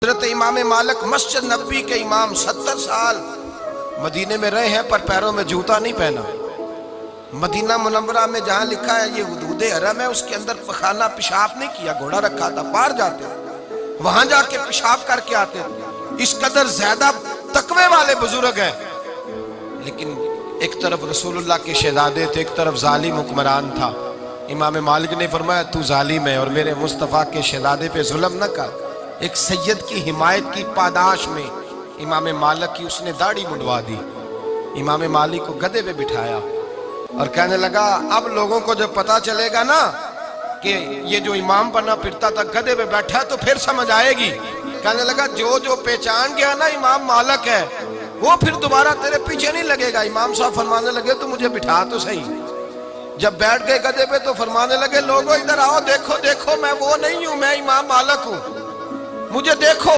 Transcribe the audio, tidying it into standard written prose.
حضرت امام مالک مسجد نبی کے امام 70 سال مدینے میں رہے ہیں پر پیروں میں جوتا نہیں پہنا۔ مدینہ منورہ میں جہاں لکھا ہے یہ حدود حرم ہے، اس کے اندر پخانہ پیشاب نہیں کیا، گھوڑا رکھا تھا، باہر جاتے وہاں جا کے پیشاب کر کے آتے تھے۔ اس قدر زیادہ تقوی والے بزرگ ہیں، لیکن ایک طرف رسول اللہ کے شہزادے تھے، ایک طرف ظالم حکمران تھا۔ امام مالک نے فرمایا تو ظالم ہے اور میرے مصطفیٰ کے شہزادے پہ ظلم نہ کر۔ ایک سید کی حمایت کی پاداش میں امام مالک کی اس نے داڑھی منڈوا دی، امام مالک کو گدھے پہ بٹھایا اور کہنے لگا اب لوگوں کو جب پتا چلے گا نا کہ یہ جو امام بنا پھرتا تھا گدھے پہ بیٹھا تو پھر سمجھ آئے گی۔ کہنے لگا جو پہچان گیا نا امام مالک ہے وہ پھر دوبارہ تیرے پیچھے نہیں لگے گا۔ امام صاحب فرمانے لگے تو مجھے بٹھا تو صحیح۔ جب بیٹھ گئے گدھے پہ تو فرمانے لگے لوگوں ادھر آؤ، دیکھو دیکھو میں وہ نہیں ہوں، میں امام مالک ہوں، مجھے دیکھو۔